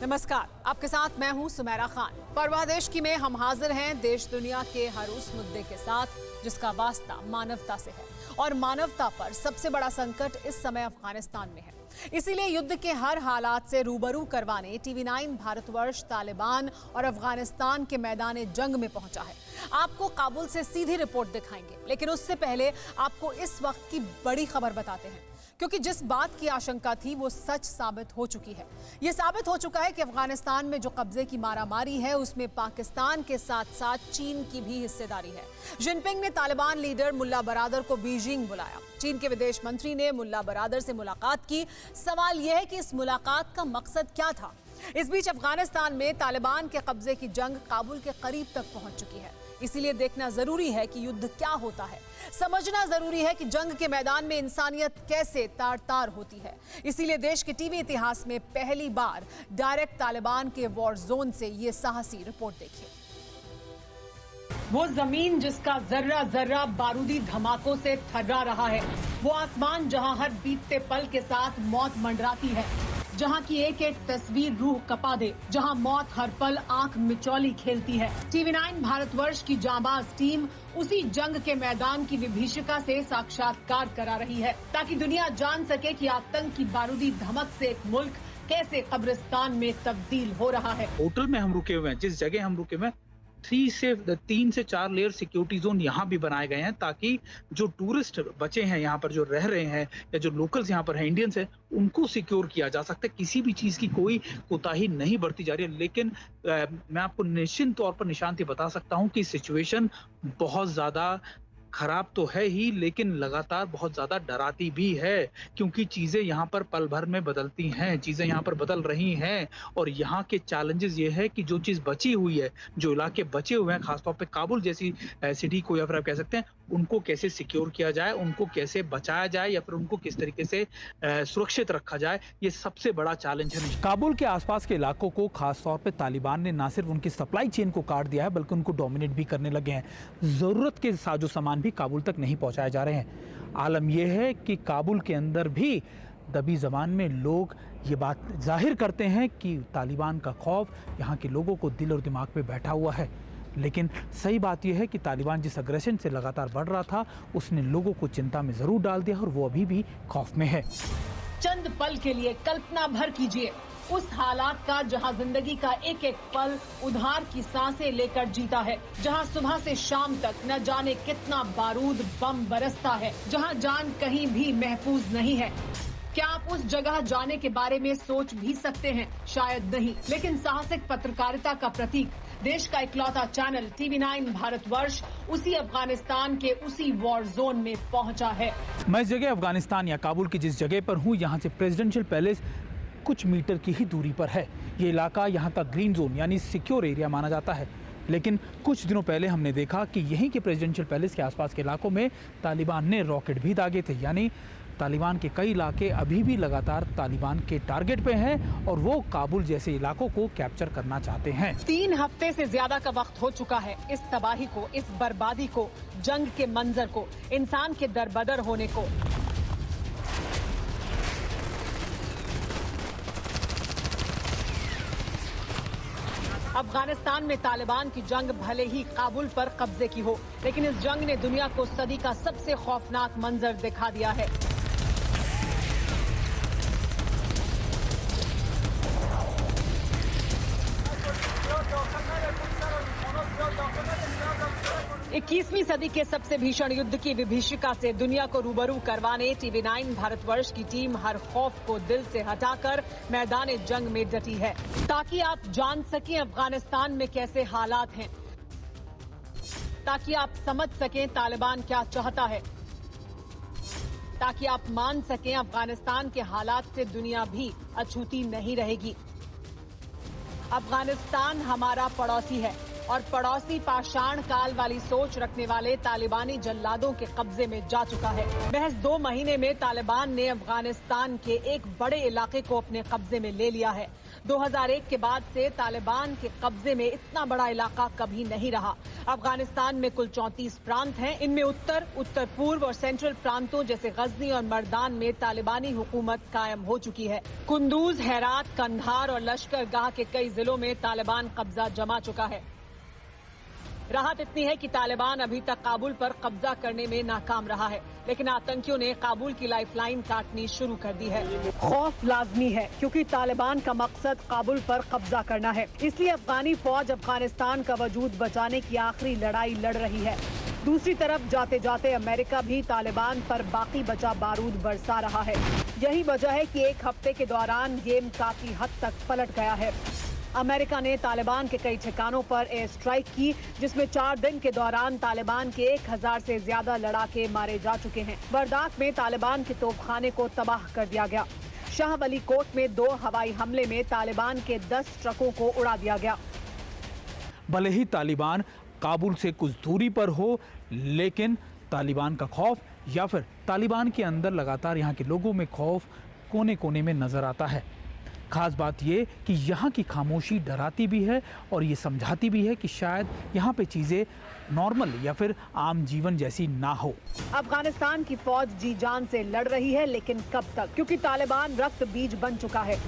नमस्कार, आपके साथ मैं हूं सुमेरा खान। परवाह देश की में हम हाजिर हैं देश दुनिया के हर उस मुद्दे के साथ जिसका वास्ता मानवता से है। और मानवता पर सबसे बड़ा संकट इस समय अफगानिस्तान में है। इसीलिए युद्ध के हर हालात से रूबरू करवाने TV9 भारतवर्ष तालिबान और अफगानिस्तान के मैदान जंग में पहुंचा है। आपको काबुल से सीधी रिपोर्ट दिखाएंगे, लेकिन उससे पहले आपको इस वक्त की बड़ी खबर बताते हैं, क्योंकि जिस बात की आशंका थी वो सच साबित हो चुकी है। ये साबित हो चुका है कि अफगानिस्तान में जो कब्जे की मारामारी है उसमें पाकिस्तान के साथ साथ चीन की भी हिस्सेदारी है। जिनपिंग ने तालिबान लीडर मुल्ला बरादर को बीजिंग बुलाया। चीन के विदेश मंत्री ने मुल्ला बरादर से मुलाकात की। सवाल यह है कि इस मुलाकात का मकसद क्या था। इस बीच अफगानिस्तान में तालिबान के कब्जे की जंग काबुल के करीब तक पहुंच चुकी है। इसीलिए देखना जरूरी है कि युद्ध क्या होता है। समझना जरूरी है कि जंग के मैदान में इंसानियत कैसे तार तार होती है। इसीलिए देश के टीवी इतिहास में पहली बार डायरेक्ट तालिबान के वॉर जोन से ये साहसी रिपोर्ट देखिए। वो जमीन जिसका जर्रा जर्रा बारूदी धमाकों से थर्रा रहा है, वो आसमान जहां हर बीतते पल के साथ मौत मंडराती है, जहां की एक एक तस्वीर रूह कपा दे, जहां मौत हर पल आंख मिचौली खेलती है। TV9 भारतवर्ष की जांबाज टीम उसी जंग के मैदान की विभीषिका से साक्षात्कार करा रही है, ताकि दुनिया जान सके कि आतंक की बारूदी धमक से एक मुल्क कैसे कब्रिस्तान में तब्दील हो रहा है। होटल में हम रुके हुए हैं, जिस जगह हम रुके हुए हैं 3 से 4 लेयर सिक्योरिटी जोन यहाँ भी बनाए गए हैं, ताकि जो टूरिस्ट बचे हैं यहाँ पर, जो रह रहे हैं या जो लोकल्स यहाँ पर हैं, इंडियंस हैं, उनको सिक्योर किया जा सकता है। किसी भी चीज की कोई कोताही नहीं बरती जा रही है। लेकिन मैं आपको निश्चित तौर पर निशांति बता सकता हूँ कि सिचुएशन बहुत ज्यादा खराब तो है ही, लेकिन लगातार बहुत ज्यादा डराती भी है, क्योंकि चीजें यहाँ पर पल भर में बदलती हैं, चीजें यहाँ पर बदल रही हैं। और यहाँ के चैलेंजेस ये है कि जो चीज बची हुई है, जो इलाके बचे हुए हैं, खासतौर पे काबुल जैसी सिटी को या फिर आप कह सकते हैं, उनको कैसे सिक्योर किया जाए, उनको कैसे बचाया जाए या फिर उनको किस तरीके से सुरक्षित रखा जाए, ये सबसे बड़ा चैलेंज है। काबुल के आसपास के इलाकों को खासतौर पे तालिबान ने ना सिर्फ उनकी सप्लाई चेन को काट दिया है, बल्कि उनको डोमिनेट भी करने लगे हैं। जरूरत के साजो सामान भी काबुल तक नहीं पहुंचाए जा रहे हैं। आलम यह है कि काबुल के अंदर भी दबी जबान में लोग ये बात जाहिर करते हैं कि तालिबान का खौफ यहाँ के लोगों को दिल और दिमाग पे बैठा हुआ है। लेकिन सही बात यह है कि तालिबान जिस अग्रेशन से लगातार बढ़ रहा था, उसने लोगों को चिंता में जरूर डाल दिया और वो अभी भी खौफ में है। चंद पल के लिए कल्पना भर कीजिए उस हालात का जहां जिंदगी का एक एक पल उधार की सांसें लेकर जीता है, जहां सुबह से शाम तक न जाने कितना बारूद बम बरसता है, जहां जान कहीं भी महफूज नहीं है। क्या आप उस जगह जाने के बारे में सोच भी सकते हैं? शायद नहीं। लेकिन साहसिक पत्रकारिता का प्रतीक, देश का इकलौता चैनल TV9 भारतवर्ष उसी अफगानिस्तान के उसी वॉर जोन में पहुंचा है। मैं इस जगह अफगानिस्तान या काबुल की जिस जगह पर हूँ, यहाँ से प्रेसिडेंशियल पैलेस कुछ मीटर की ही दूरी पर है। ये इलाका यहाँ का ग्रीन जोन यानी सिक्योर एरिया माना जाता है। लेकिन कुछ दिनों पहले हमने देखा कि यहीं के प्रेसिडेंशियल पैलेस के आसपास के इलाकों में तालिबान ने रॉकेट भी दागे थे। यानी तालिबान के कई इलाके अभी भी लगातार तालिबान के टारगेट पे हैं और वो काबुल जैसे इलाकों को कैप्चर करना चाहते हैं। 3 हफ्ते से ज्यादा का वक्त हो चुका है इस तबाही को, इस बर्बादी को, जंग के मंजर को, इंसान के दरबदर होने को। अफगानिस्तान में तालिबान की जंग भले ही काबुल पर कब्जे की हो, लेकिन इस जंग ने दुनिया को सदी का सबसे खौफनाक मंजर दिखा दिया है। इक्कीसवीं सदी के सबसे भीषण युद्ध की विभीषिका से दुनिया को रूबरू करवाने TV9 भारतवर्ष की टीम हर खौफ को दिल से हटाकर मैदान जंग में डटी है, ताकि आप जान सकें अफगानिस्तान में कैसे हालात हैं, ताकि आप समझ सकें तालिबान क्या चाहता है, ताकि आप मान सकें अफगानिस्तान के हालात से दुनिया भी अछूती नहीं रहेगी। अफगानिस्तान हमारा पड़ोसी है और पड़ोसी पाषाण काल वाली सोच रखने वाले तालिबानी जल्लादों के कब्जे में जा चुका है। महज 2 महीने में तालिबान ने अफगानिस्तान के एक बड़े इलाके को अपने कब्जे में ले लिया है। 2001 के बाद से तालिबान के कब्जे में इतना बड़ा इलाका कभी नहीं रहा। अफगानिस्तान में कुल 34 प्रांत हैं। इनमें उत्तर, उत्तर पूर्व और सेंट्रल प्रांतों जैसे गजनी और मर्दान में तालिबानी हुकूमत कायम हो चुकी है। कुंदूज, हेरात, कंधार और लश्करगाह के कई जिलों में तालिबान कब्जा जमा चुका है। राहत इतनी है कि तालिबान अभी तक काबुल पर कब्जा करने में नाकाम रहा है, लेकिन आतंकियों ने काबुल की लाइफलाइन काटनी शुरू कर दी है। खौफ लाजमी है क्योंकि तालिबान का मकसद काबुल पर कब्जा करना है। इसलिए अफगानी फौज अफगानिस्तान का वजूद बचाने की आखिरी लड़ाई लड़ रही है। दूसरी तरफ जाते जाते अमेरिका भी तालिबान पर बाकी बचा बारूद बरसा रहा है। यही वजह है कि एक हफ्ते के दौरान गेम काफी हद तक पलट गया है। अमेरिका ने तालिबान के कई ठिकानों पर एयर स्ट्राइक की, जिसमें 4 दिन के दौरान तालिबान के 1000 से ज्यादा लड़ाके मारे जा चुके हैं। बर्दाक में तालिबान के तोपखाने को तबाह कर दिया गया। शाह वली कोट में 2 हवाई हमले में तालिबान के 10 ट्रकों को उड़ा दिया गया। भले ही तालिबान काबुल से कुछ दूरी पर हो, लेकिन तालिबान का खौफ या फिर तालिबान के अंदर लगातार यहाँ के लोगों में खौफ कोने कोने में नजर आता है। खास बात ये कि यहाँ की खामोशी डराती भी है और ये समझाती भी है कि शायद यहाँ पे चीज़ें नॉर्मल या फिर आम जीवन जैसी ना हो। अफगानिस्तान की फौज जी जान से लड़ रही है, लेकिन कब तक? क्योंकि तालिबान रक्त बीज बन चुका है।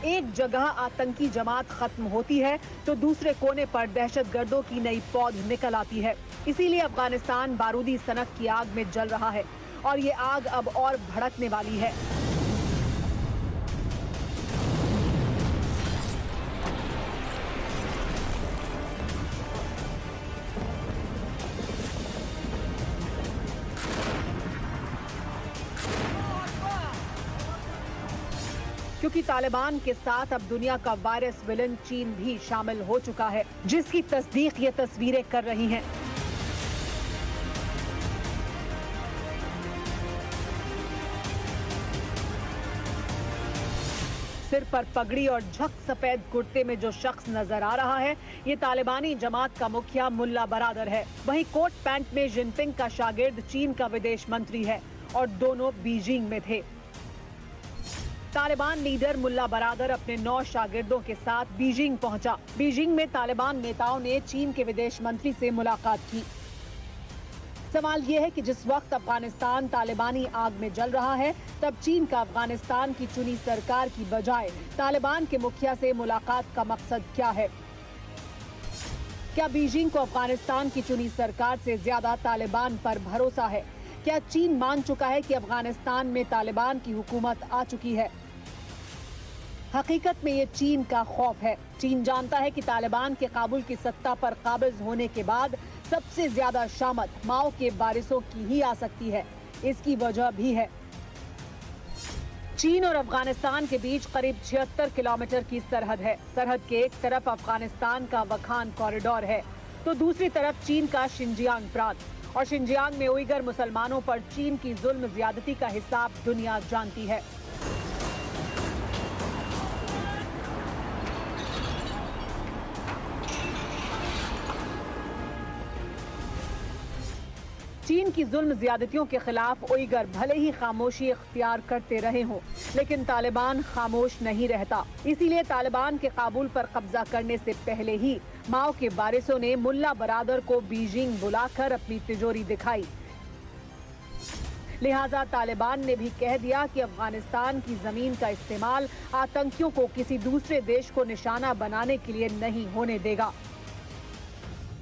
एक जगह आतंकी जमात खत्म होती है तो दूसरे कोने पर दहशतगर्दों की नई पौध निकल आती है। इसीलिए अफगानिस्तान बारूदी सनक की आग में जल रहा है और ये आग अब और भड़कने वाली है। क्योंकि तालिबान के साथ अब दुनिया का वायरस विलन चीन भी शामिल हो चुका है, जिसकी तस्दीक ये तस्वीरें कर रही हैं। सिर पर पगड़ी और झक सफेद कुर्ते में जो शख्स नजर आ रहा है, ये तालिबानी जमात का मुखिया मुल्ला बरादर है। वहीं कोट पैंट में जिनपिंग का शागिर्द चीन का विदेश मंत्री है और दोनों बीजिंग में थे। तालिबान लीडर मुल्ला बरादर अपने 9 शागिर्दों के साथ बीजिंग पहुंचा। बीजिंग में तालिबान नेताओं ने चीन के विदेश मंत्री से मुलाकात की। सवाल ये है कि जिस वक्त अफगानिस्तान तालिबानी आग में जल रहा है, तब चीन का अफगानिस्तान की चुनी सरकार की बजाय तालिबान के मुखिया से मुलाकात का मकसद क्या है? क्या बीजिंग को अफगानिस्तान की चुनी सरकार से ज्यादा तालिबान पर भरोसा है? क्या चीन मान चुका है कि अफगानिस्तान में तालिबान की हुकूमत आ चुकी है? हकीकत में ये चीन का खौफ है। चीन जानता है कि तालिबान के काबुल की सत्ता पर काबिज होने के बाद सबसे ज्यादा शामत माओ के वारिसों की ही आ सकती है। इसकी वजह भी है। चीन और अफगानिस्तान के बीच करीब 76 किलोमीटर की सरहद है। सरहद के एक तरफ अफगानिस्तान का वखान कॉरिडोर है, तो दूसरी तरफ चीन का शिनजियांग प्रांत। और शिनजियांग में उइगर मुसलमानों पर चीन की जुल्म ज्यादती का हिसाब दुनिया जानती है। चीन की जुल्म ज्यादतियों के खिलाफ उइगर भले ही खामोशी इख्तियार करते रहे हों, लेकिन तालिबान खामोश नहीं रहता। इसीलिए तालिबान के काबुल पर कब्जा करने से पहले ही माओ के वारिसों ने मुल्ला बरादर को बीजिंग बुलाकर अपनी तिजोरी दिखाई। लिहाजा तालिबान ने भी कह दिया कि अफगानिस्तान की जमीन का इस्तेमाल आतंकियों को किसी दूसरे देश को निशाना बनाने के लिए नहीं होने देगा।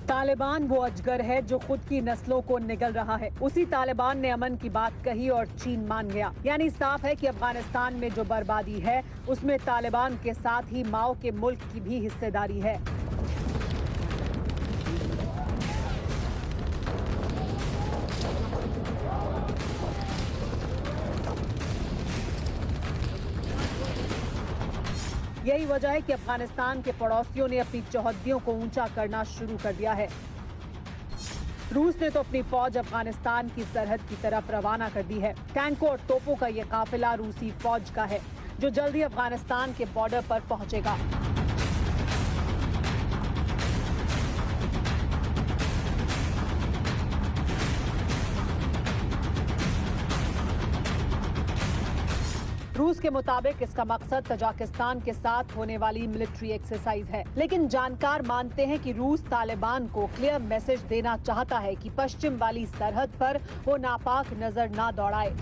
तालिबान वो अजगर है जो खुद की नस्लों को निगल रहा है। उसी तालिबान ने अमन की बात कही और चीन मान गया। यानी साफ है कि अफगानिस्तान में जो बर्बादी है, उसमें तालिबान के साथ ही माओ के मुल्क की भी हिस्सेदारी है। यही वजह है कि अफगानिस्तान के पड़ोसियों ने अपनी चौहद्दियों को ऊंचा करना शुरू कर दिया है। रूस ने तो अपनी फौज अफगानिस्तान की सरहद की तरफ रवाना कर दी है। टैंकों और तोपों का ये काफिला रूसी फौज का है, जो जल्दी अफगानिस्तान के बॉर्डर पर पहुंचेगा। रूस के मुताबिक इसका मकसद तजाकिस्तान के साथ होने वाली मिलिट्री एक्सरसाइज है, लेकिन जानकार मानते हैं कि रूस तालिबान को क्लियर मैसेज देना चाहता है कि पश्चिम वाली सरहद पर वो नापाक नजर ना दौड़ाए।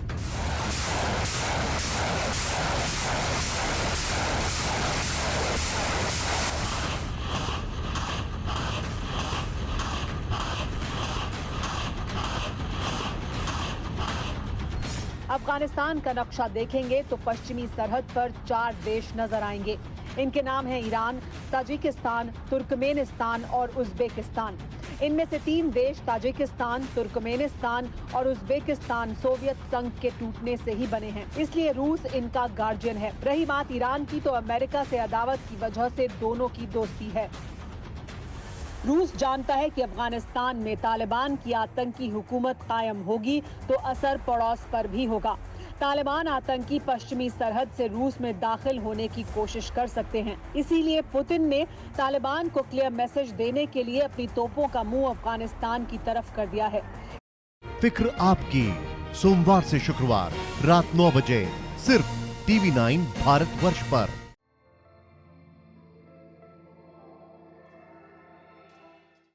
अफगानिस्तान का नक्शा देखेंगे तो पश्चिमी सरहद पर 4 देश नजर आएंगे। इनके नाम हैं ईरान, ताजिकिस्तान, तुर्कमेनिस्तान और उज्बेकिस्तान। इनमें से 3 देश ताजिकिस्तान, तुर्कमेनिस्तान और उज्बेकिस्तान सोवियत संघ के टूटने से ही बने हैं, इसलिए रूस इनका गार्जियन है। रही बात ईरान की, तो अमेरिका से अदावत की वजह से दोनों की दोस्ती है। रूस जानता है कि अफगानिस्तान में तालिबान की आतंकी हुकूमत कायम होगी तो असर पड़ोस पर भी होगा। तालिबान आतंकी पश्चिमी सरहद से रूस में दाखिल होने की कोशिश कर सकते हैं, इसीलिए पुतिन ने तालिबान को क्लियर मैसेज देने के लिए अपनी तोपों का मुंह अफगानिस्तान की तरफ कर दिया है। फिक्र आपकी, सोमवार से शुक्रवार रात 9 बजे सिर्फ TV9 भारतवर्ष पर।